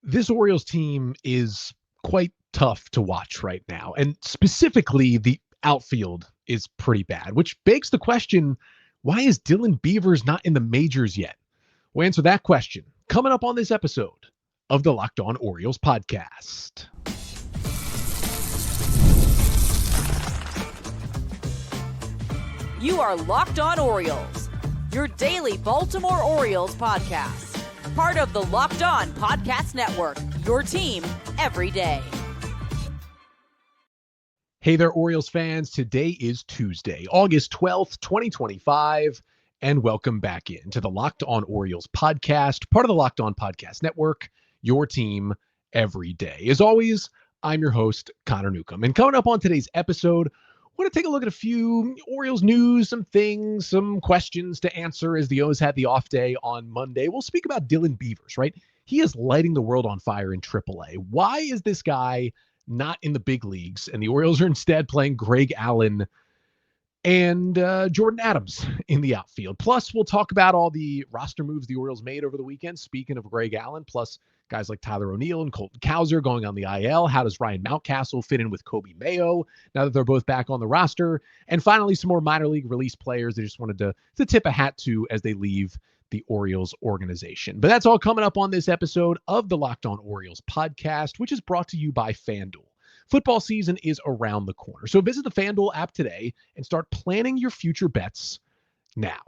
This Orioles team is quite tough to watch right now. And specifically, the outfield is pretty bad, which begs the question, why is Dylan Beavers not in the majors yet? We'll answer that question coming up on this episode of the Locked On Orioles podcast. You are Locked On Orioles, your daily Baltimore Orioles podcast. Part of the Locked On Podcast Network, your team every day. Hey there, Orioles fans. Today is Tuesday, August 12th, 2025, and welcome back into the Locked On Orioles podcast, part of the Locked On Podcast Network, your team every day. As always, I'm your host, Connor Newcomb. And coming up on today's episode, I want to take a look at a few Orioles news, some things, some questions to answer as the O's had the off day on Monday. We'll speak about Dylan Beavers, right? He is lighting the world on fire in AAA. Why is this guy not in the big leagues? And the Orioles are instead playing Greg Allen and Jordan Adams in the outfield. Plus, we'll talk about all the roster moves the Orioles made over the weekend. Speaking of Greg Allen, plus guys like Tyler O'Neill and Colton Cowser going on the IL. How does Ryan Mountcastle fit in with Kobe Mayo now that they're both back on the roster? And finally, some more minor league release players they just wanted to tip a hat to as they leave the Orioles organization. But that's all coming up on this episode of the Locked On Orioles podcast, which is brought to you by FanDuel. Football season is around the corner, so visit the FanDuel app today and start planning your future bets now.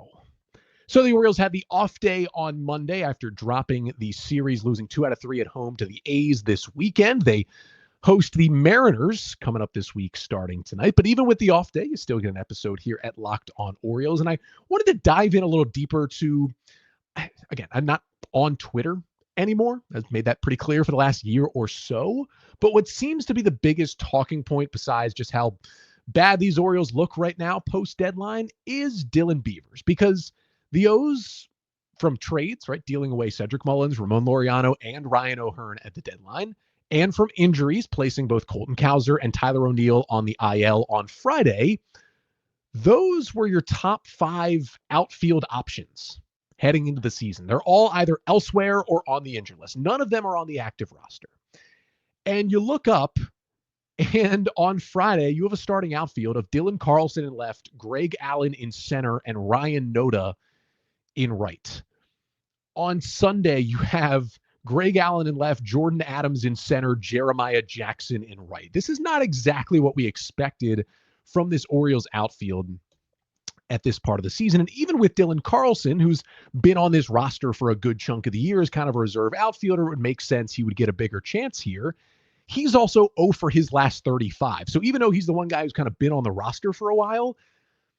So the Orioles had the off day on Monday after dropping the series, losing 2 out of 3 at home to the A's this weekend. They host the Mariners coming up this week starting tonight. But even with the off day, you still get an episode here at Locked On Orioles. And I wanted to dive in a little deeper to, again, I'm not on Twitter anymore. I've made that pretty clear for the last year or so. But what seems to be the biggest talking point, besides just how bad these Orioles look right now post-deadline, is Dylan Beavers. Because the O's, from trades, right, dealing away Cedric Mullins, Ramon Laureano, and Ryan O'Hearn at the deadline, and from injuries, placing both Colton Cowser and Tyler O'Neill on the IL on Friday, those were your top 5 outfield options heading into the season. They're all either elsewhere or on the injured list. None of them are on the active roster. And you look up, and on Friday, you have a starting outfield of Dylan Carlson in left, Greg Allen in center, and Ryan Noda in right. On Sunday, you have Greg Allen in left, Jordan Adams in center, Jeremiah Jackson in right. This is not exactly what we expected from this Orioles outfield at this part of the season. And even with Dylan Carlson, who's been on this roster for a good chunk of the year as kind of a reserve outfielder, it would make sense he would get a bigger chance here. He's also 0 for his last 35. So even though he's the one guy who's kind of been on the roster for a while,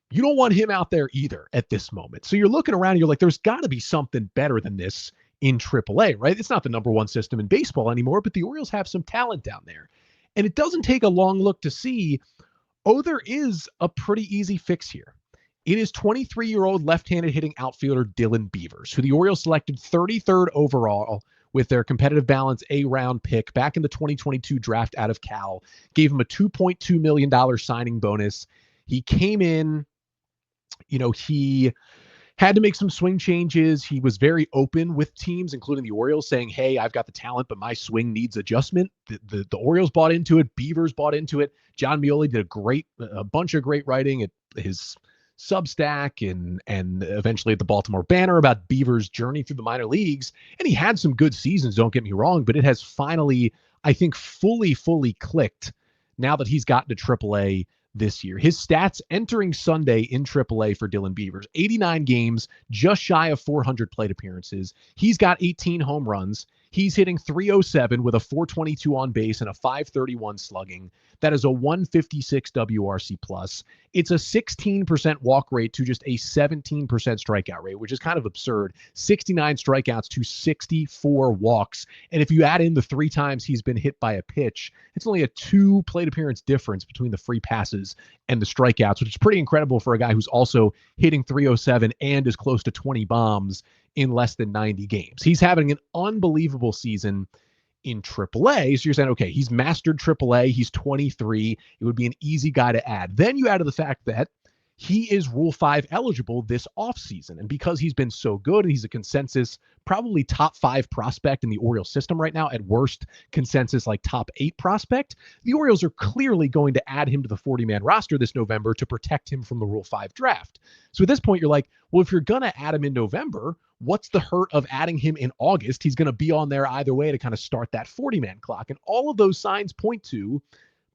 you don't want him out there either at this moment. So you're looking around and you're like, there's got to be something better than this in AAA, right? It's not the number one system in baseball anymore, but the Orioles have some talent down there. And it doesn't take a long look to see, there is a pretty easy fix here. It is 23-year-old left-handed hitting outfielder Dylan Beavers, who the Orioles selected 33rd overall with their competitive balance A-round pick back in the 2022 draft out of Cal, gave him a $2.2 million signing bonus. He came in, he had to make some swing changes. He was very open with teams, including the Orioles, saying, hey, I've got the talent, but my swing needs adjustment. The Orioles bought into it. Beavers bought into it. John Mioli did a bunch of great writing at his Substack and eventually at the Baltimore Banner about Beavers' journey through the minor leagues. And he had some good seasons, don't get me wrong, but it has finally, I think, fully clicked now that he's gotten to AAA this year. His stats entering Sunday in AAA for Dylan Beavers: 89 games, just shy of 400 plate appearances. He's got 18 home runs. He's hitting .307 with a .422 on base and a .531 slugging. That is a 156 WRC plus. It's a 16% walk rate to just a 17% strikeout rate, which is kind of absurd. 69 strikeouts to 64 walks. And if you add in the 3 times he's been hit by a pitch, it's only a 2 plate appearance difference between the free passes and the strikeouts, which is pretty incredible for a guy who's also hitting .307 and is close to 20 bombs in less than 90 games. He's having an unbelievable season in AAA. So you're saying, okay, he's mastered AAA. He's 23. It would be an easy guy to add. Then you add to the fact that he is Rule 5 eligible this offseason. And because he's been so good and he's a consensus, probably top 5 prospect in the Orioles system right now, at worst consensus like top 8 prospect, the Orioles are clearly going to add him to the 40-man roster this November to protect him from the Rule 5 draft. So at this point, you're like, well, if you're going to add him in November, what's the hurt of adding him in August? He's going to be on there either way to kind of start that 40-man clock. And all of those signs point to,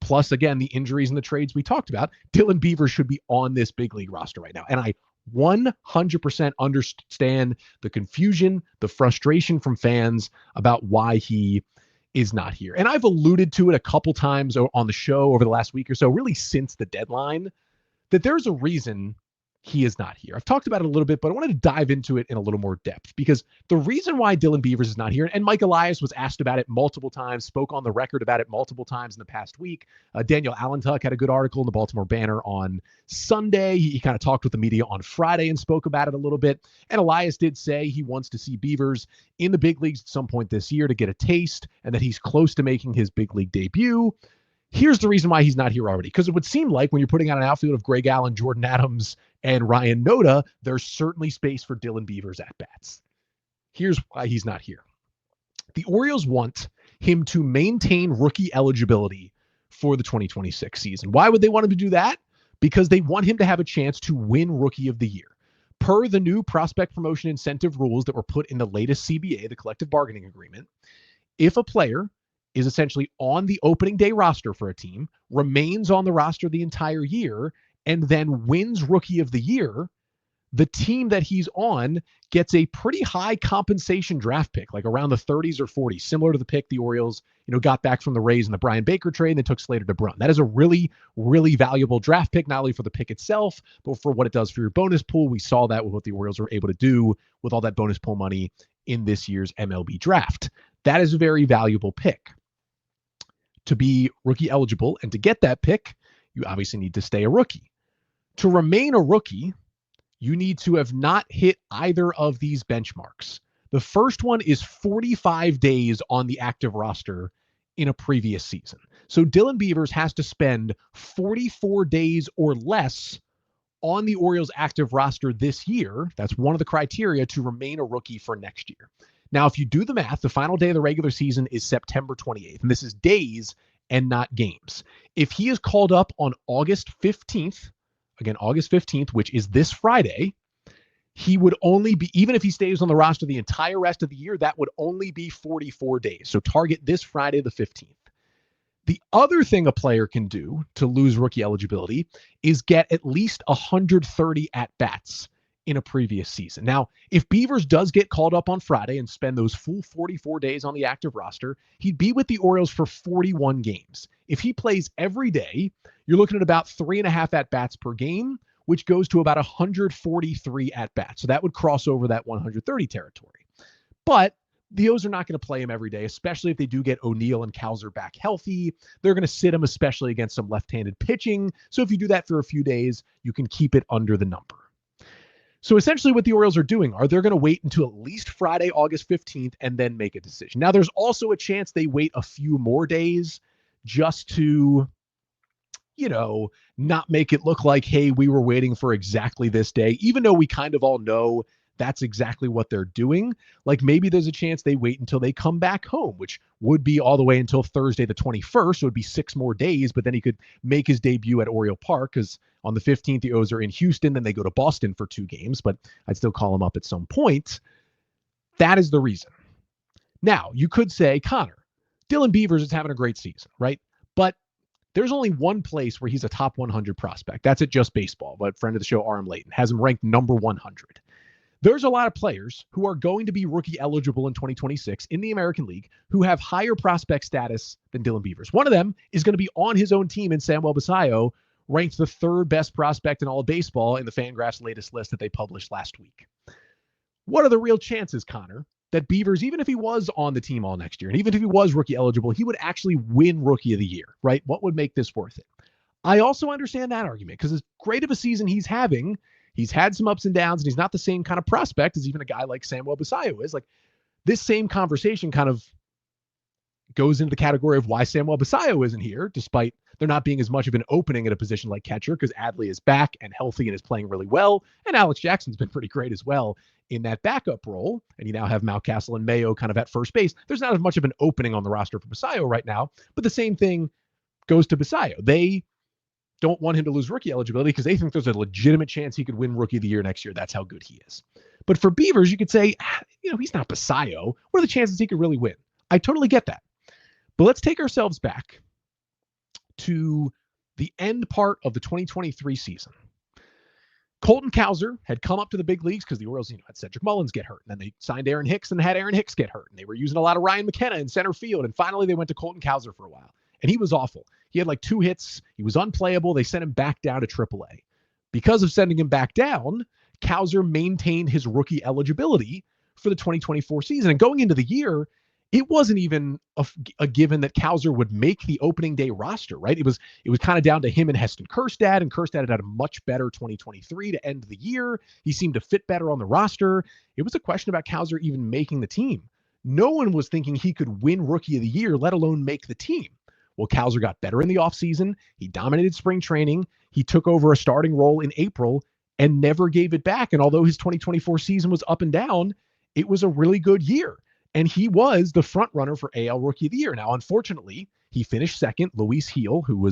plus, again, the injuries and the trades we talked about, Dylan Beavers should be on this big league roster right now. And I 100% understand the confusion, the frustration from fans about why he is not here. And I've alluded to it a couple times on the show over the last week or so, really since the deadline, that there's a reason he is not here. I've talked about it a little bit, but I wanted to dive into it in a little more depth, because the reason why Dylan Beavers is not here, and Mike Elias was asked about it multiple times, spoke on the record about it multiple times in the past week. Daniel Allentuck had a good article in the Baltimore Banner on Sunday. He kind of talked with the media on Friday and spoke about it a little bit. And Elias did say he wants to see Beavers in the big leagues at some point this year to get a taste, and that he's close to making his big league debut. Here's the reason why he's not here already. Because it would seem like when you're putting out an outfield of Greg Allen, Jordan Adams, and Ryan Noda, there's certainly space for Dylan Beavers at bats. Here's why he's not here. The Orioles want him to maintain rookie eligibility for the 2026 season. Why would they want him to do that? Because they want him to have a chance to win Rookie of the Year. Per the new prospect promotion incentive rules that were put in the latest CBA, the collective bargaining agreement, if a player is essentially on the opening day roster for a team, remains on the roster the entire year, and then wins Rookie of the Year, the team that he's on gets a pretty high compensation draft pick, like around the 30s or 40s, similar to the pick the Orioles, got back from the Rays in the Brian Baker trade, and they took Slater DeBrun. That is a really, really valuable draft pick, not only for the pick itself, but for what it does for your bonus pool. We saw that with what the Orioles were able to do with all that bonus pool money in this year's MLB draft. That is a very valuable pick. To be rookie eligible and to get that pick, you obviously need to stay a rookie. To remain a rookie, you need to have not hit either of these benchmarks. The first one is 45 days on the active roster in a previous season. So Dylan Beavers has to spend 44 days or less on the Orioles active roster this year. That's one of the criteria to remain a rookie for next year. Now, if you do the math, the final day of the regular season is September 28th, and this is days and not games. If he is called up on August 15th, again, August 15th, which is this Friday, he would only be, even if he stays on the roster the entire rest of the year, that would only be 44 days. So target this Friday, the 15th. The other thing a player can do to lose rookie eligibility is get at least 130 at-bats in a previous season. Now, if Beavers does get called up on Friday and spend those full 44 days on the active roster, he'd be with the Orioles for 41 games. If he plays every day, you're looking at about 3.5 at-bats per game, which goes to about 143 at-bats. So that would cross over that 130 territory. But the O's are not going to play him every day, especially if they do get O'Neill and Cowser back healthy. They're going to sit him, especially against some left-handed pitching. So if you do that for a few days, you can keep it under the number. So essentially what the Orioles are doing are they're going to wait until at least Friday, August 15th, and then make a decision. Now, there's also a chance they wait a few more days just to, not make it look like, hey, we were waiting for exactly this day, even though we kind of all know that's exactly what they're doing. Like maybe there's a chance they wait until they come back home, which would be all the way until Thursday the 21st. So it would be 6 more days, but then he could make his debut at Oriole Park because on the 15th, the O's are in Houston, then they go to Boston for 2 games, but I'd still call him up at some point. That is the reason. Now, you could say, Connor, Dylan Beavers is having a great season, right? But there's only one place where he's a top 100 prospect. That's at Just Baseball, but friend of the show, RM Layton, has him ranked number 100. There's a lot of players who are going to be rookie eligible in 2026 in the American League who have higher prospect status than Dylan Beavers. One of them is going to be on his own team in Samuel Basallo, ranked the 3rd best prospect in all of baseball in the FanGraphs latest list that they published last week. What are the real chances, Connor, that Beavers, even if he was on the team all next year, and even if he was rookie eligible, he would actually win Rookie of the Year, right? What would make this worth it? I also understand that argument because as great of a season he's having, he's had some ups and downs, and he's not the same kind of prospect as even a guy like Samuel Basallo is. Like this same conversation kind of goes into the category of why Samuel Basallo isn't here, despite there not being as much of an opening at a position like catcher, because Adley is back and healthy and is playing really well. And Alex Jackson's been pretty great as well in that backup role. And you now have Mountcastle and Mayo kind of at first base. There's not as much of an opening on the roster for Basallo right now, but the same thing goes to Basallo. They don't want him to lose rookie eligibility because they think there's a legitimate chance he could win Rookie of the Year next year. That's how good he is. But for Beavers, you could say, he's not Basallo. What are the chances he could really win? I totally get that. But let's take ourselves back to the end part of the 2023 season. Colton Cowser had come up to the big leagues because the Orioles, had Cedric Mullins get hurt. And then they signed Aaron Hicks and had Aaron Hicks get hurt. And they were using a lot of Ryan McKenna in center field. And finally, they went to Colton Cowser for a while. And he was awful. He had like 2 hits. He was unplayable. They sent him back down to AAA. Because of sending him back down, Cowser maintained his rookie eligibility for the 2024 season. And going into the year, it wasn't even a given that Cowser would make the opening day roster, right? It was kind of down to him and Heston Kjerstad, and Kjerstad had a much better 2023 to end the year. He seemed to fit better on the roster. It was a question about Cowser even making the team. No one was thinking he could win Rookie of the Year, let alone make the team. Well, Cowser got better in the offseason. He dominated spring training. He took over a starting role in April and never gave it back. And although his 2024 season was up and down, it was a really good year. And he was the front runner for AL Rookie of the Year. Now, unfortunately, he finished second. Luis Heel, who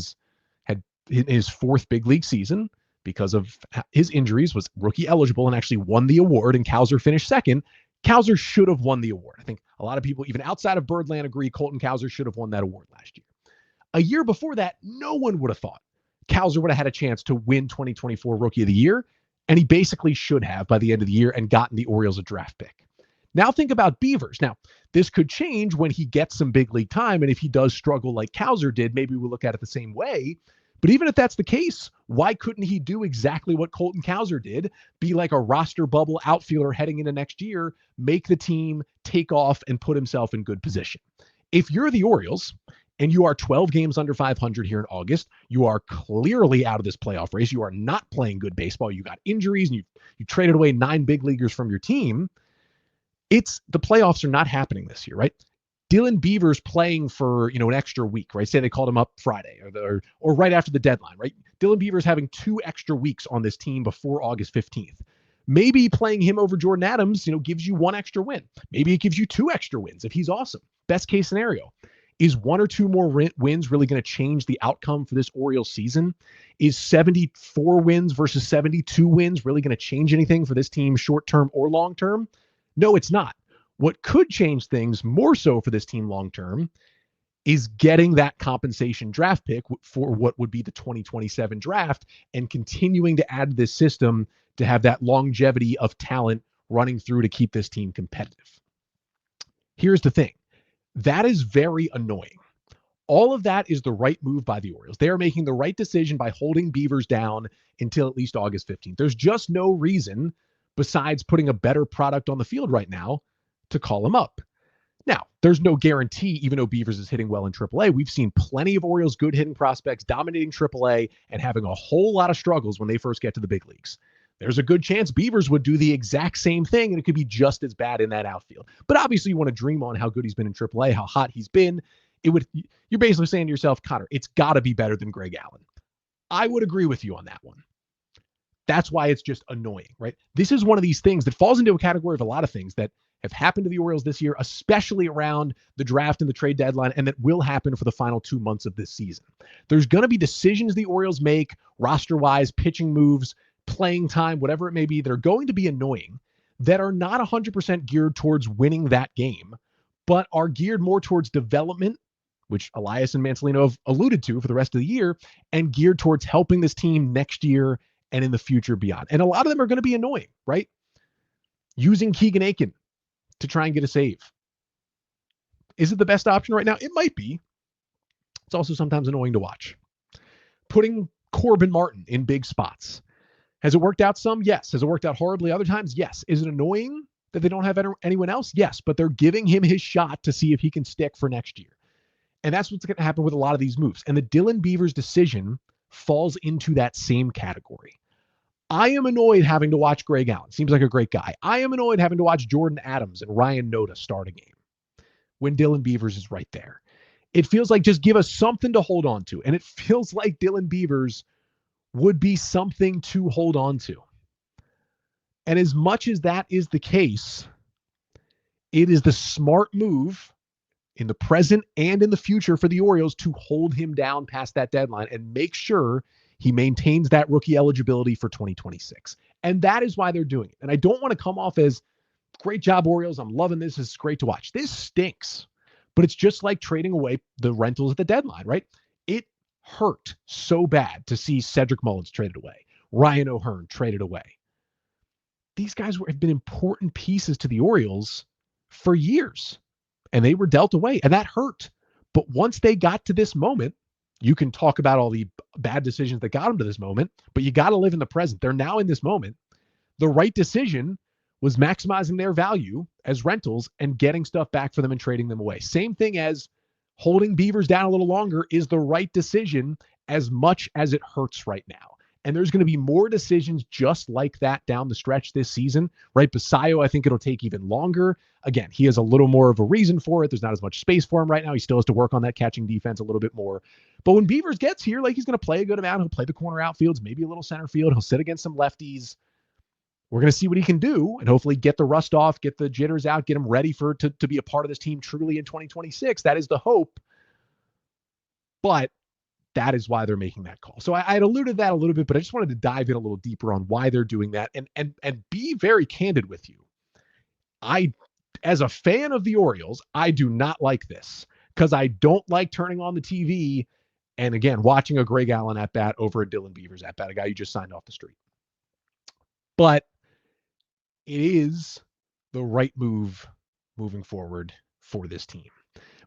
had his 4th big league season because of his injuries, was rookie eligible and actually won the award. And Cowser finished second. Cowser should have won the award. I think a lot of people, even outside of Birdland, agree Colton Cowser should have won that award last year. A year before that, no one would have thought Cowser would have had a chance to win 2024 Rookie of the Year. And he basically should have by the end of the year and gotten the Orioles a draft pick. Now think about Beavers. Now, this could change when he gets some big league time. And if he does struggle like Cowser did, maybe we'll look at it the same way. But even if that's the case, why couldn't he do exactly what Colton Cowser did? Be like a roster bubble outfielder heading into next year, make the team, take off, and put himself in good position. If you're the Orioles and you are 12 games under 500 here in August, you are clearly out of this playoff race. You are not playing good baseball. You got injuries and you traded away 9 big leaguers from your team. The playoffs are not happening this year, right? Dylan Beavers playing for, an extra week, right? Say they called him up Friday or right after the deadline, right? Dylan Beavers having 2 extra weeks on this team before August 15th. Maybe playing him over Jordan Adams, gives you 1 extra win. Maybe it gives you 2 extra wins if he's awesome. Best case scenario. Is 1 or 2 more wins really going to change the outcome for this Orioles season? Is 74 wins versus 72 wins really going to change anything for this team short-term or long-term? No, it's not. What could change things more so for this team long-term is getting that compensation draft pick for what would be the 2027 draft and continuing to add to this system to have that longevity of talent running through to keep this team competitive. Here's the thing. That is very annoying. All of that is the right move by the Orioles. They are making the right decision by holding Beavers down until at least August 15th. There's just no reason, besides putting a better product on the field right now, to call him up. Now, there's no guarantee, even though Beavers is hitting well in AAA. We've seen plenty of Orioles good hitting prospects dominating AAA and having a whole lot of struggles when they first get to the big leagues. There's a good chance Beavers would do the exact same thing, and it could be just as bad in that outfield. But obviously, you want to dream on how good he's been in AAA, how hot he's been. You're basically saying to yourself, Connor, it's got to be better than Greg Allen. I would agree with you on that one. That's why it's just annoying, right? This is one of these things that falls into a category of a lot of things that have happened to the Orioles this year, especially around the draft and the trade deadline, and that will happen for the final 2 months of this season. There's going to be decisions the Orioles make, roster-wise, pitching moves, playing time, whatever it may be, that are going to be annoying, that are not 100% geared towards winning that game, but are geared more towards development, which Elias and Manzolino have alluded to for the rest of the year, and geared towards helping this team next year and in the future beyond. And a lot of them are going to be annoying, right? Using Keegan Aiken to try and get a save. Is it the best option right now? It might be. It's also sometimes annoying to watch. Putting Corbin Martin in big spots. Has it worked out some? Yes. Has it worked out horribly other times? Yes. Is it annoying that they don't have anyone else? Yes. But they're giving him his shot to see if he can stick for next year. And that's what's going to happen with a lot of these moves. And the Dylan Beavers decision falls into that same category. I am annoyed having to watch Greg Allen. Seems like a great guy. I am annoyed having to watch Jordan Adams and Ryan Noda start a game. when Dylan Beavers is right there. It feels like just give us something to hold on to. And it feels like Dylan Beavers would be something to hold on to. And as much as that is the case, it is the smart move in the present and in the future for the Orioles to hold him down past that deadline and make sure he maintains that rookie eligibility for 2026. And that is why they're doing it. And I don't want to come off as great job, Orioles. I'm loving this. It's great to watch. This stinks. But it's just like trading away the rentals at the deadline, right? It hurt so bad to see Cedric Mullins traded away, Ryan O'Hearn traded away. These guys have been important pieces to the Orioles for years, and they were dealt away, and that hurt. But once they got to this moment, you can talk about all the bad decisions that got them to this moment, but you got to live in the present. They're now in this moment. The right decision was maximizing their value as rentals and getting stuff back for them and trading them away. Same thing as holding Beavers down a little longer is the right decision as much as it hurts right now. And there's going to be more decisions just like that down the stretch this season, right? Basallo, I think it'll take even longer. Again, he has a little more of a reason for it. There's not as much space for him right now. He still has to work on that catching defense a little bit more. But when Beavers gets here, like he's going to play a good amount. He'll play the corner outfields, maybe a little center field. He'll sit against some lefties. We're going to see what he can do and hopefully get the rust off, get the jitters out, get him ready to be a part of this team truly in 2026. That is the hope. But that is why they're making that call. So I had alluded to that a little bit, but I just wanted to dive in a little deeper on why they're doing that and be very candid with you. As a fan of the Orioles, I do not like this because I don't like turning on the TV and, again, watching a Greg Allen at bat over a Dylan Beavers at bat, a guy you just signed off the street. But it is the right move moving forward for this team.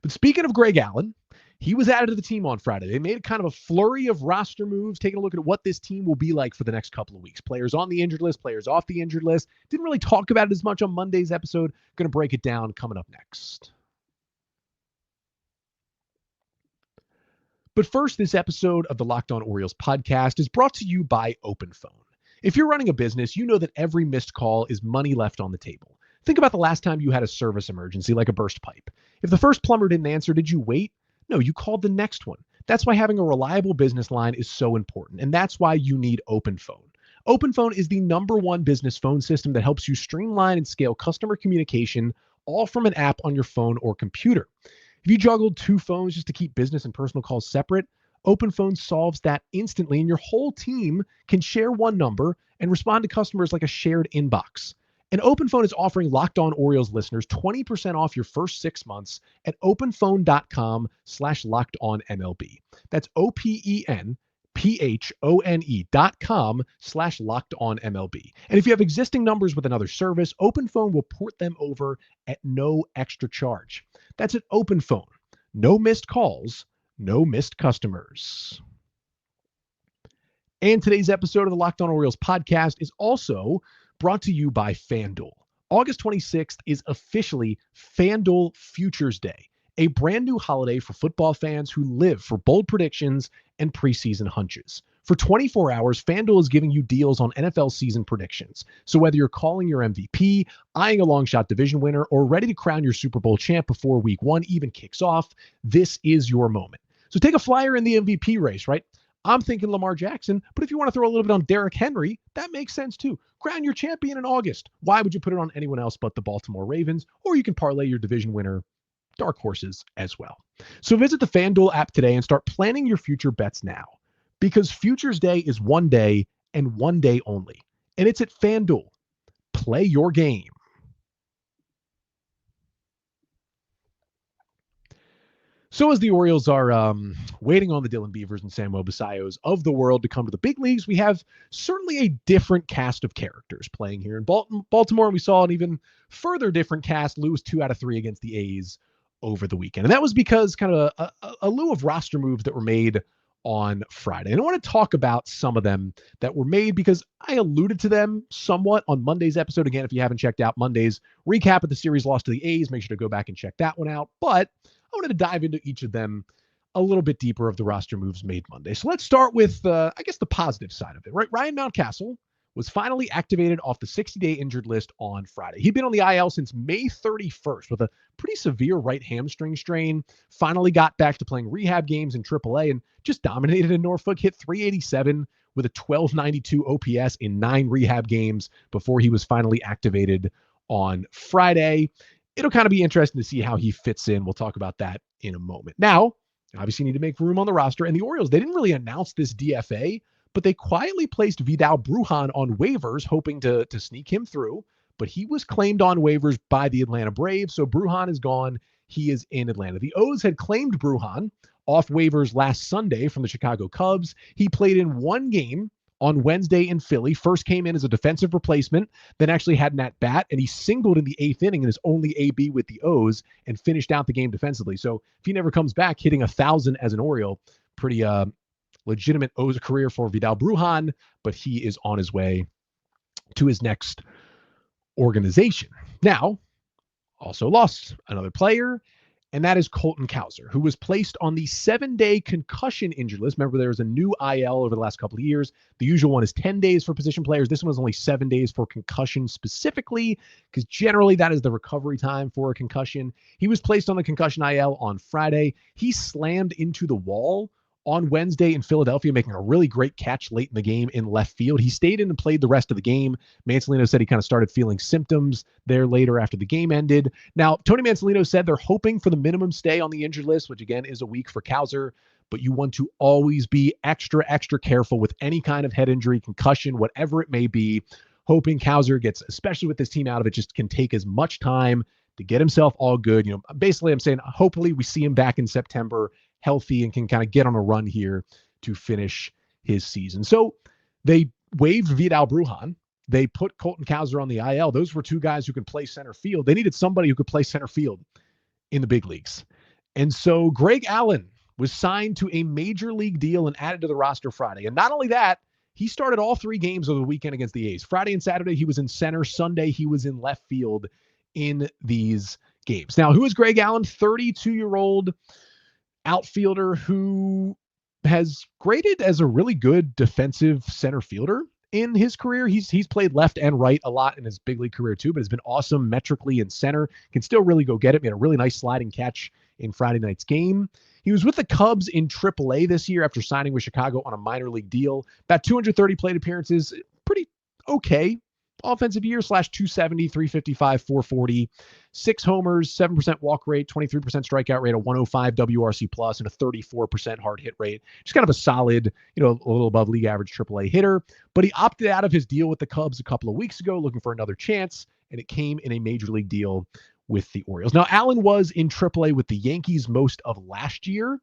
But speaking of Greg Allen, he was added to the team on Friday. They made kind of a flurry of roster moves, taking a look at what this team will be like for the next couple of weeks. Players on the injured list, players off the injured list. Didn't really talk about it as much on Monday's episode. Going to break it down coming up next. But first, this episode of the Locked On Orioles podcast is brought to you by OpenPhone. If you're running a business, you know that every missed call is money left on the table. Think about the last time you had a service emergency like a burst pipe. If the first plumber didn't answer, did you wait? No, you called the next one. That's why having a reliable business line is so important, and that's why you need OpenPhone. OpenPhone is the #1 business phone system that helps you streamline and scale customer communication, all from an app on your phone or computer. If you juggled 2 phones just to keep business and personal calls separate, OpenPhone solves that instantly, and your whole team can share one number and respond to customers like a shared inbox. And OpenPhone is offering Locked On Orioles listeners 20% off your first 6 months at openphone.com/lockedonmlb. That's openphone.com/lockedonmlb. And if you have existing numbers with another service, OpenPhone will port them over at no extra charge. That's at OpenPhone. No missed calls, no missed customers. And today's episode of the Locked On Orioles podcast is also brought to you by FanDuel. August 26th is officially FanDuel Futures Day, a brand new holiday for football fans who live for bold predictions and preseason hunches. For 24 hours, FanDuel is giving you deals on NFL season predictions. So whether you're calling your MVP, eyeing a long shot division winner, or ready to crown your Super Bowl champ before week 1 even kicks off, this is your moment. So take a flyer in the MVP race, right? I'm thinking Lamar Jackson, but if you want to throw a little bit on Derrick Henry, that makes sense too. Crown your champion in August. Why would you put it on anyone else but the Baltimore Ravens? Or you can parlay your division winner, dark horses as well. So visit the FanDuel app today and start planning your future bets now. Because Futures Day is one day and one day only. And it's at FanDuel. Play your game. So as the Orioles are waiting on the Dylan Beavers and Samuel Basallos of the world to come to the big leagues, we have certainly a different cast of characters playing here in Baltimore. And we saw an even further different cast lose 2 out of 3 against the A's over the weekend. And that was because kind of a slew of roster moves that were made on Friday. And I want to talk about some of them that were made because I alluded to them somewhat on Monday's episode. Again, if you haven't checked out Monday's recap of the series loss to the A's, make sure to go back and check that one out. But I wanted to dive into each of them a little bit deeper of the roster moves made Monday. So let's start with, I guess, the positive side of it, right? Ryan Mountcastle was finally activated off the 60-day injured list on Friday. He'd been on the IL since May 31st with a pretty severe right hamstring strain, finally got back to playing rehab games in AAA and just dominated in Norfolk, hit .387 with a 1292 OPS in 9 rehab games before he was finally activated on Friday. It'll kind of be interesting to see how he fits in. We'll talk about that in a moment. Now, obviously need to make room on the roster, and the Orioles, they didn't really announce this DFA, but they quietly placed Vidal Brujan on waivers, hoping to sneak him through, but he was claimed on waivers by the Atlanta Braves, so Brujan is gone. He is in Atlanta. The O's had claimed Brujan off waivers last Sunday from the Chicago Cubs. He played in 1 game on Wednesday in Philly. First came in as a defensive replacement, then actually had an at-bat, and he singled in the 8th inning in his only AB with the O's and finished out the game defensively. So if he never comes back, hitting 1,000 as an Oriole, pretty legitimate O's career for Vidal Brujan, but he is on his way to his next organization. Now, also lost another player, and that is Colton Cowser, who was placed on the 7-day concussion injured list. Remember, there was a new IL over the last couple of years. The usual one is 10 days for position players. This one was only 7 days for concussion specifically, because generally that is the recovery time for a concussion. He was placed on the concussion IL on Friday. He slammed into the wall on Wednesday in Philadelphia, making a really great catch late in the game in left field. He stayed in and played the rest of the game. Mansolino said he kind of started feeling symptoms there later after the game ended. Now, Tony Mansolino said they're hoping for the minimum stay on the injured list, which again is a week for Cowser, but you want to always be extra careful with any kind of head injury, concussion, whatever it may be. Hoping Cowser gets, especially with this team out of it, just can take as much time to get himself all good. Basically I'm saying hopefully we see him back in September healthy and can kind of get on a run here to finish his season. So they waived Vidal Brujan. They put Colton Cowser on the IL. Those were 2 guys who could play center field. They needed somebody who could play center field in the big leagues. And so Greg Allen was signed to a major league deal and added to the roster Friday. And not only that, he started all 3 games of the weekend against the A's. Friday and Saturday, he was in center. Sunday, he was in left field in these games. Now, who is Greg Allen? 32-year-old outfielder who has graded as a really good defensive center fielder in his career. He's played left and right a lot in his big league career too, but has been awesome metrically in center. Can still really go get it. Made a really nice sliding catch in Friday night's game. He was with the Cubs in AAA this year after signing with Chicago on a minor league deal. About 230 plate appearances. Pretty okay offensive year, /270, 355, 440, 6 homers, 7% walk rate, 23% strikeout rate, a 105 WRC plus, and a 34% hard hit rate. Just kind of a solid, a little above league average AAA hitter. But he opted out of his deal with the Cubs a couple of weeks ago, looking for another chance, and it came in a major league deal with the Orioles. Now, Allen was in AAA with the Yankees most of last year,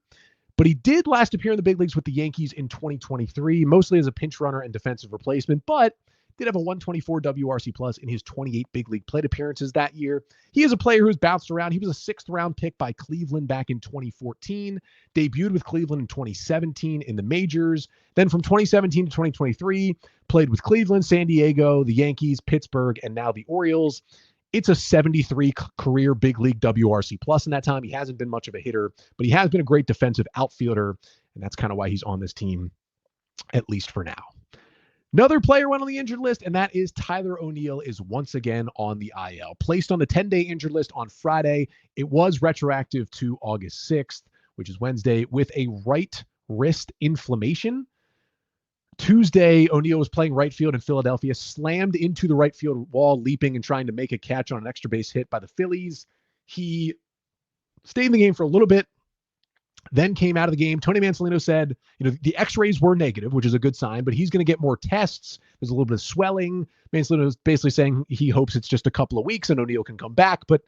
but he did last appear in the big leagues with the Yankees in 2023, mostly as a pinch runner and defensive replacement, but did have a 124 WRC plus in his 28 big league plate appearances that year. He is a player who's bounced around. He was a 6th round pick by Cleveland back in 2014, debuted with Cleveland in 2017 in the majors. Then from 2017 to 2023, played with Cleveland, San Diego, the Yankees, Pittsburgh, and now the Orioles. It's a 73 career big league WRC plus in that time. He hasn't been much of a hitter, but he has been a great defensive outfielder, and that's kind of why he's on this team, at least for now. Another player went on the injured list, and that is Tyler O'Neill is once again on the IL. Placed on the 10-day injured list on Friday. It was retroactive to August 6th, which is Wednesday, with a right wrist inflammation. Tuesday, O'Neill was playing right field in Philadelphia, slammed into the right field wall, leaping and trying to make a catch on an extra base hit by the Phillies. He stayed in the game for a little bit, then came out of the game. Tony Mansolino said, the x-rays were negative, which is a good sign, but he's going to get more tests. There's a little bit of swelling. Mansolino is basically saying he hopes it's just a couple of weeks and O'Neill can come back, but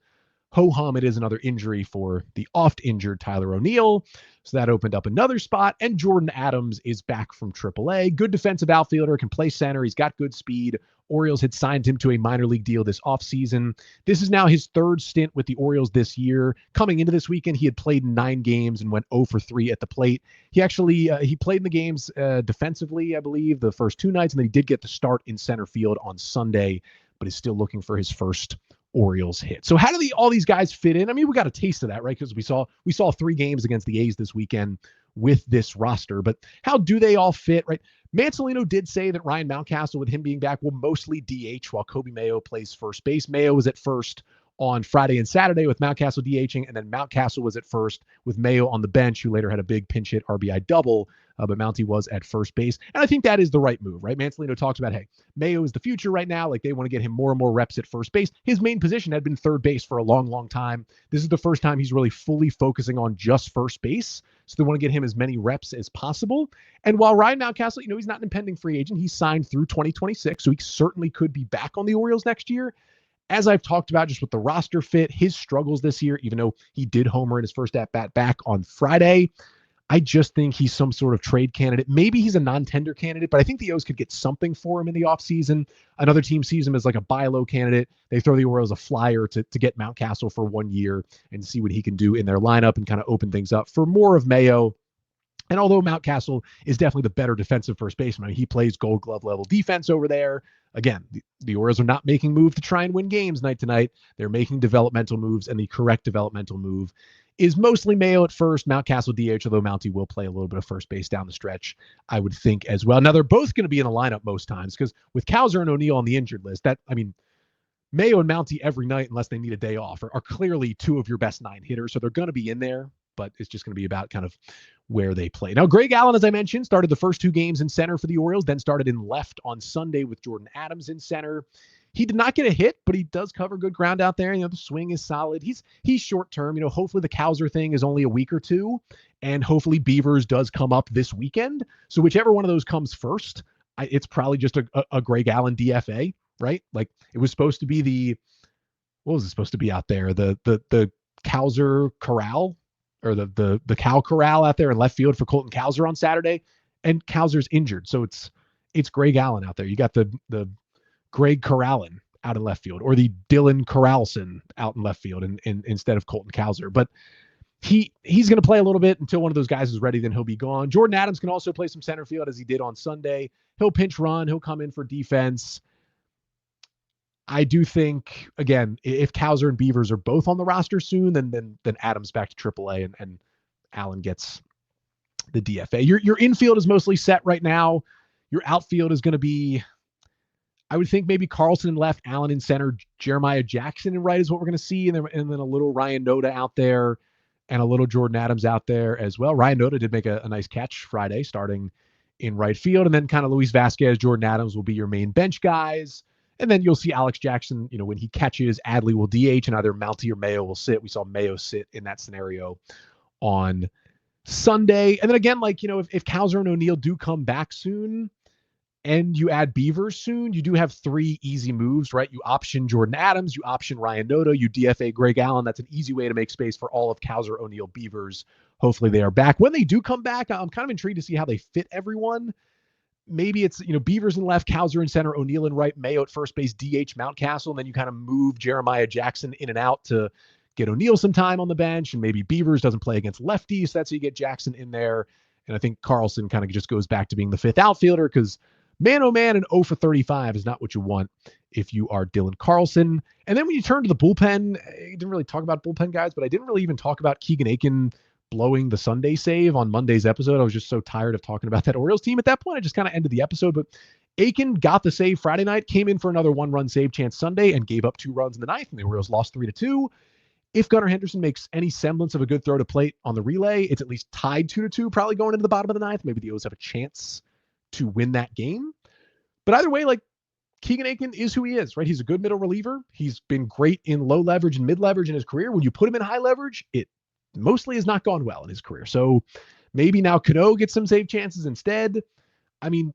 ho-hum, it is another injury for the oft-injured Tyler O'Neill. So that opened up another spot, and Jordan Adams is back from AAA. Good defensive outfielder, can play center. He's got good speed. Orioles had signed him to a minor league deal this offseason. This is now his 3rd stint with the Orioles this year. Coming into this weekend, he had played 9 games and went 0 for 3 at the plate. He actually he played in the games defensively, I believe, the first 2 nights, and then he did get to start in center field on Sunday, but is still looking for his first Orioles hit. So how do all these guys fit in? I mean, we got a taste of that, right? Because we saw 3 games against the A's this weekend with this roster. But how do they all fit, right? Mansolino did say that Ryan Mountcastle, with him being back, will mostly DH while Kobe Mayo plays first base. Mayo was at first on Friday and Saturday with Mountcastle DHing, and then Mountcastle was at first with Mayo on the bench, who later had a big pinch hit RBI double, but Mountie was at first base. And I think that is the right move, right? Mansolino talks about, hey, Mayo is the future right now. Like, they want to get him more and more reps at first base. His main position had been third base for a long, long time. This is the first time he's really fully focusing on just first base. So they want to get him as many reps as possible. And while Ryan Mountcastle, he's not an impending free agent. He's signed through 2026, so he certainly could be back on the Orioles next year. As I've talked about, just with the roster fit, his struggles this year, even though he did homer in his first at-bat back on Friday, I just think he's some sort of trade candidate. Maybe he's a non-tender candidate, but I think the O's could get something for him in the offseason. Another team sees him as like a buy low candidate. They throw the Orioles a flyer to get Mountcastle for 1 year and see what he can do in their lineup and kind of open things up for more of Mayo. And although Mountcastle is definitely the better defensive first baseman, he plays Gold Glove level defense over there. Again, the Orioles are not making moves to try and win games night to night. They're making developmental moves, and the correct developmental move is mostly Mayo at first, Mountcastle DH, although Mountie will play a little bit of first base down the stretch, I would think as well. Now, they're both going to be in the lineup most times because with Cowser and O'Neill on the injured list, Mayo and Mountie every night, unless they need a day off, are clearly two of your best 9 hitters, so they're going to be in there, but it's just going to be about kind of where they play. Now, Greg Allen, as I mentioned, started the first 2 games in center for the Orioles, then started in left on Sunday with Jordan Adams in center. He did not get a hit, but he does cover good ground out there. The swing is solid. He's short term. Hopefully the Cowser thing is only a week or two, and hopefully Beavers does come up this weekend. So whichever one of those comes first, it's probably just a Greg Allen DFA, right? Like, it was supposed to be what was it supposed to be out there? The Cowser Corral, or the Cow Corral out there in left field for Colton Cowser on Saturday, and Cowser's injured. So it's Greg Allen out there. You got the Greg Corralin out in left field, or the Dylan Corralson out in left field instead of Colton Cowser. But he's going to play a little bit until one of those guys is ready, then he'll be gone. Jordan Adams can also play some center field as he did on Sunday. He'll pinch run. He'll come in for defense. I do think, again, if Cowser and Beavers are both on the roster soon, then Adams back to AAA and Allen gets the DFA. Your infield is mostly set right now. Your outfield is going to be, I would think, maybe Carlson in left, Allen in center, Jeremiah Jackson in right is what we're going to see, and then a little Ryan Noda out there and a little Jordan Adams out there as well. Ryan Noda did make a nice catch Friday starting in right field, and then kind of Luis Vasquez, Jordan Adams will be your main bench guys. And then you'll see Alex Jackson, when he catches, Adley will DH, and either Mountie or Mayo will sit. We saw Mayo sit in that scenario on Sunday. And then again, if Cowser and O'Neill do come back soon and you add Beavers soon, you do have 3 easy moves, right? You option Jordan Adams, you option Ryan Noda, you DFA Greg Allen. That's an easy way to make space for all of Cowser, O'Neill, Beavers. Hopefully they are back. When they do come back, I'm kind of intrigued to see how they fit everyone. Maybe it's, Beavers in left, Cowser in center, O'Neill in right, Mayo at first base, DH Mountcastle, and then you kind of move Jeremiah Jackson in and out to get O'Neill some time on the bench, and maybe Beavers doesn't play against lefties, so that's how you get Jackson in there. And I think Carlson kind of just goes back to being the 5th outfielder, because man, oh man, an 0 for 35 is not what you want if you are Dylan Carlson. And then when you turn to the bullpen, I didn't really talk about bullpen guys, but I didn't really even talk about Keegan Aiken blowing the Sunday save on Monday's episode. I was just so tired of talking about that Orioles team at that point. I just kind of ended the episode, but Aiken got the save Friday night, came in for another 1-run save chance Sunday, and gave up 2 runs in the 9th, and the Orioles lost 3-2. If Gunnar Henderson makes any semblance of a good throw to plate on the relay, it's at least tied 2-2, probably going into the bottom of the 9th. Maybe the O's have a chance to win that game. But either way, Keegan Aiken is who he is, right? He's a good middle reliever. He's been great in low leverage and mid leverage in his career. When you put him in high leverage, it mostly has not gone well in his career. So maybe now Cano gets some save chances instead. I mean,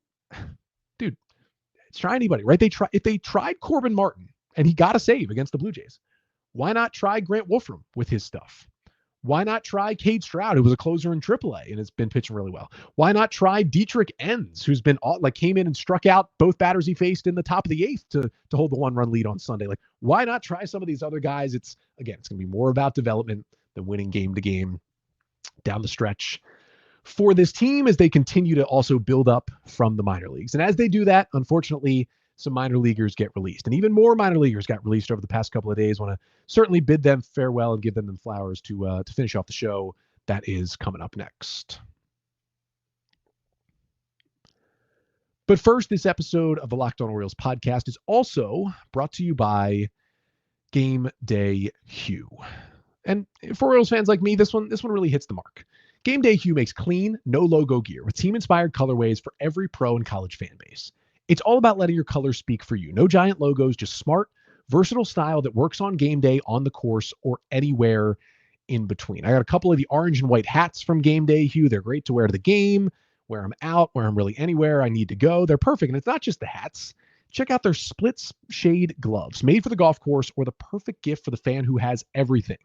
dude, try anybody, right? If they tried Corbin Martin and he got a save against the Blue Jays, why not try Grant Wolfram with his stuff? Why not try Cade Stroud, who was a closer in AAA and has been pitching really well? Why not try Dietrich Enns, who's been came in and struck out both batters he faced in the top of the 8th to hold the 1-run lead on Sunday? Why not try some of these other guys? It's going to be more about development than winning game to game down the stretch for this team as they continue to also build up from the minor leagues. And as they do that, unfortunately, some minor leaguers get released, and even more minor leaguers got released over the past couple of days. Want to certainly bid them farewell and give them flowers to finish off the show that is coming up next. But first, this episode of the Locked On Orioles podcast is also brought to you by Game Day Hue. And for Orioles fans like me, this one really hits the mark. Game Day Hue makes clean, no logo gear with team-inspired colorways for every pro and college fan base. It's all about letting your colors speak for you. No giant logos, just smart, versatile style that works on game day, on the course, or anywhere in between. I got a couple of the orange and white hats from Game Day Hue. They're great to wear to the game, where I'm out, where I'm really anywhere I need to go. They're perfect. And it's not just the hats. Check out their split shade gloves made for the golf course or the perfect gift for the fan who has everything.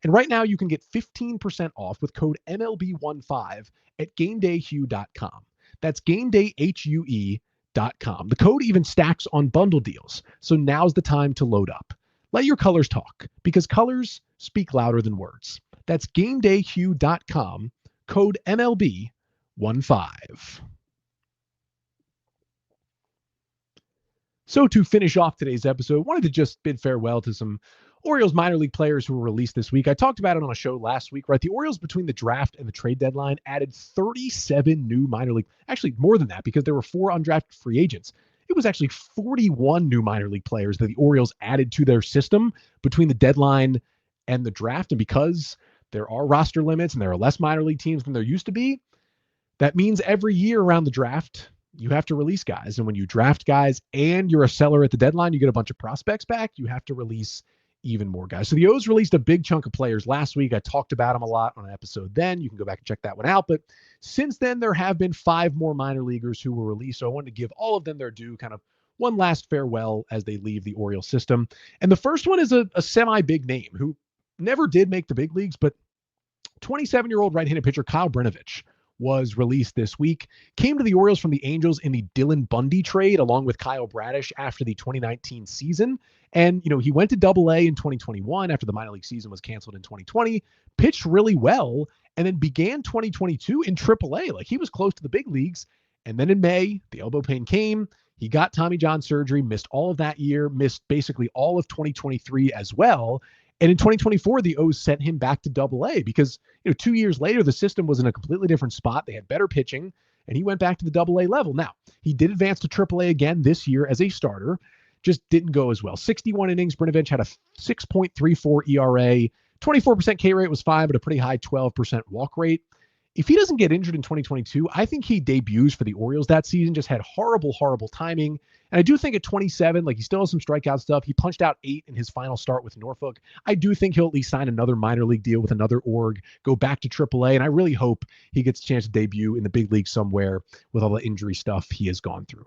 And right now you can get 15% off with code MLB15 at GameDayHue.com. That's GameDayHue.com. The code even stacks on bundle deals. So now's the time to load up. Let your colors talk because colors speak louder than words. That's GameDayHue.com, code MLB15. So to finish off today's episode, wanted to just bid farewell to some Orioles minor league players who were released this week. I talked about it on a show last week, right? The Orioles between the draft and the trade deadline added 37 new minor league, actually more than that because there were 4 undrafted free agents. It was actually 41 new minor league players that the Orioles added to their system between the deadline and the draft. And because there are roster limits and there are less minor league teams than there used to be, that means every year around the draft, you have to release guys. And when you draft guys and you're a seller at the deadline, you get a bunch of prospects back, you have to release even more guys. So the O's released a big chunk of players last week. I talked about them a lot on an episode then. You can go back and check that one out. But since then, there have been 5 more minor leaguers who were released. So I wanted to give all of them their due, kind of one last farewell as they leave the Orioles system. And the first one is a semi-big name who never did make the big leagues, but 27-year-old right-handed pitcher Kyle Brnovich was released this week, came to the Orioles from the Angels in the Dylan Bundy trade along with Kyle Bradish after the 2019 season. And, he went to Double-A in 2021 after the minor league season was canceled in 2020, pitched really well, and then began 2022 in Triple-A. Like he was close to the big leagues. And then in May, the elbow pain came. He got Tommy John surgery, missed all of that year, missed basically all of 2023 as well. And in 2024, the O's sent him back to Double-A because, 2 years later, the system was in a completely different spot. They had better pitching, and he went back to the Double-A level. Now, he did advance to Triple-A again this year as a starter, just didn't go as well. 61 innings, Brnovich had a 6.34 ERA, 24% K rate was fine, but a pretty high 12% walk rate. If he doesn't get injured in 2022, I think he debuts for the Orioles that season, just had horrible, horrible timing. And I do think at 27, he still has some strikeout stuff. He punched out 8 in his final start with Norfolk. I do think he'll at least sign another minor league deal with another org, go back to AAA, and I really hope he gets a chance to debut in the big league somewhere with all the injury stuff he has gone through.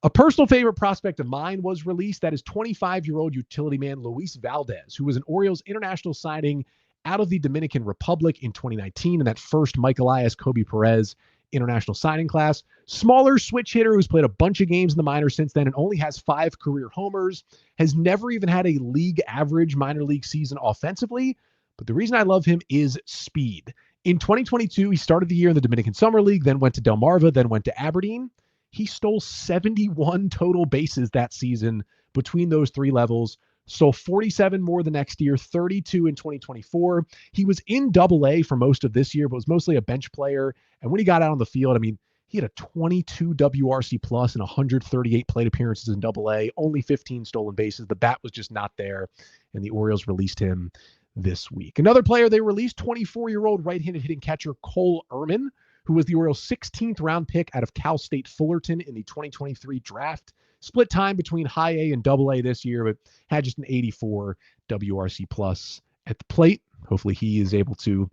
A personal favorite prospect of mine was released. That is 25-year-old utility man Luis Valdez, who was an Orioles international signing out of the Dominican Republic in 2019 in that first Mike Elias, Kobe Perez international signing class. Smaller switch hitter who's played a bunch of games in the minors since then and only has 5 career homers, has never even had a league average minor league season offensively. But the reason I love him is speed. In 2022, he started the year in the Dominican Summer League, then went to Delmarva, then went to Aberdeen. He stole 71 total bases that season between those 3 levels. Stole 47 more the next year, 32 in 2024. He was in Double-A for most of this year, but was mostly a bench player. And when he got out on the field, he had a 22 WRC plus and 138 plate appearances in Double-A, only 15 stolen bases. The bat was just not there, and the Orioles released him this week. Another player they released, 24-year-old right-handed hitting catcher Cole Ehrman, who was the Orioles' 16th round pick out of Cal State Fullerton in the 2023 draft. Split time between high A and Double-A this year, but had just an 84 WRC plus at the plate. Hopefully he is able to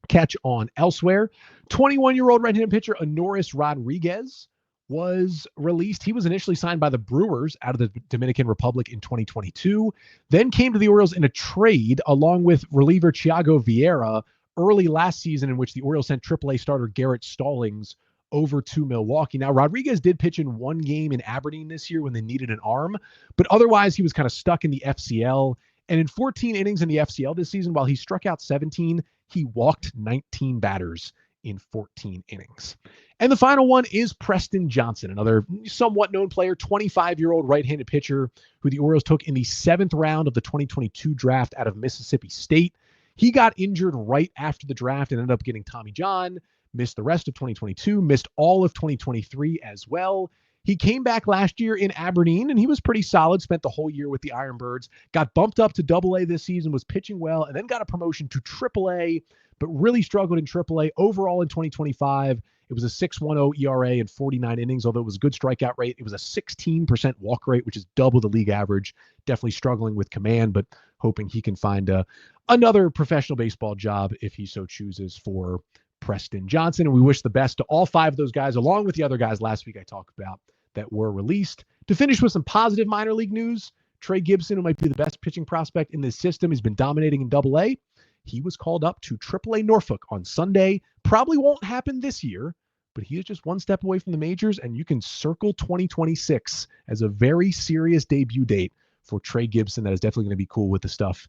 catch on elsewhere. 21-year-old right-handed pitcher Anoris Rodriguez was released. He was initially signed by the Brewers out of the Dominican Republic in 2022, then came to the Orioles in a trade along with reliever Thiago Vieira early last season, in which the Orioles sent AAA starter Garrett Stallings over to Milwaukee. Now, Rodriguez did pitch in 1 game in Aberdeen this year when they needed an arm, but otherwise he was kind of stuck in the FCL. And in 14 innings in the FCL this season, while he struck out 17, he walked 19 batters in 14 innings. And the final one is Preston Johnson, another somewhat known player, 25-year-old right-handed pitcher who the Orioles took in the 7th round of the 2022 draft out of Mississippi State. He got injured right after the draft and ended up getting Tommy John, missed the rest of 2022, missed all of 2023 as well. He came back last year in Aberdeen, and he was pretty solid, spent the whole year with the Ironbirds, got bumped up to Double-A this season, was pitching well, and then got a promotion to Triple-A, but really struggled in Triple-A. Overall in 2025, it was a 6.10 ERA in 49 innings, although it was a good strikeout rate. It was a 16% walk rate, which is double the league average. Definitely struggling with command, but hoping he can find another professional baseball job if he so chooses for Preston Johnson. And we wish the best to all 5 of those guys, along with the other guys last week I talked about that were released. To finish with some positive minor league news, Trey Gibson, who might be the best pitching prospect in this system, has been dominating in Double-A. He was called up to Triple-A Norfolk on Sunday. Probably won't happen this year, but he is just one step away from the majors, and you can circle 2026 as a very serious debut date for Trey Gibson. That is definitely going to be cool with the stuff,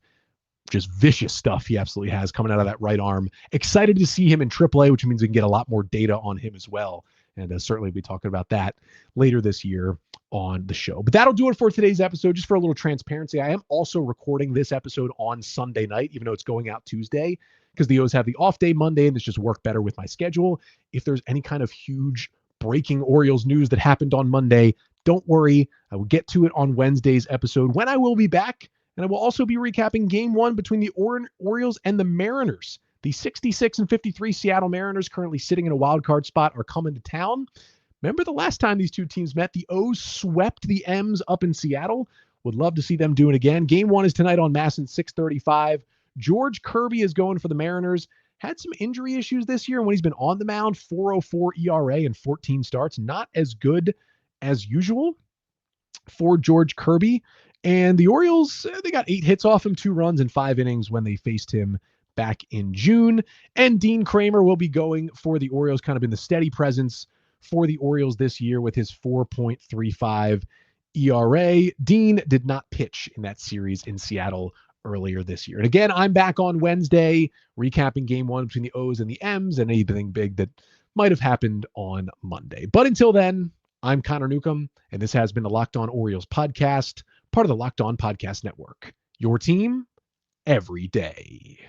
just vicious stuff he absolutely has coming out of that right arm. Excited to see him in Triple-A, which means we can get a lot more data on him as well. And certainly we'll be talking about that later this year on the show. But that'll do it for today's episode. Just for a little transparency, I am also recording this episode on Sunday night, even though it's going out Tuesday, because the O's have the off day Monday, and it's just worked better with my schedule. If there's any kind of huge breaking Orioles news that happened on Monday, don't worry. I will get to it on Wednesday's episode when I will be back. And I will also be recapping Game 1 between the Orioles and the Mariners. The 66-53 Seattle Mariners, currently sitting in a wild card spot, are coming to town. Remember the last time these two teams met, the O's swept the M's up in Seattle. Would love to see them do it again. Game 1 is tonight on MASN 6:35. George Kirby is going for the Mariners. Had some injury issues this year, and when he's been on the mound, 4.04 ERA and 14 starts. Not as good as usual for George Kirby. And the Orioles, they got 8 hits off him, 2 runs in 5 innings when they faced him back in June. And Dean Kramer will be going for the Orioles, kind of been the steady presence for the Orioles this year with his 4.35 ERA. Dean did not pitch in that series in Seattle earlier this year. And again, I'm back on Wednesday recapping Game 1 between the O's and the M's and anything big that might have happened on Monday. But until then, I'm Connor Newcomb, and this has been the Locked On Orioles podcast, part of the Locked On Podcast Network. Your team every day.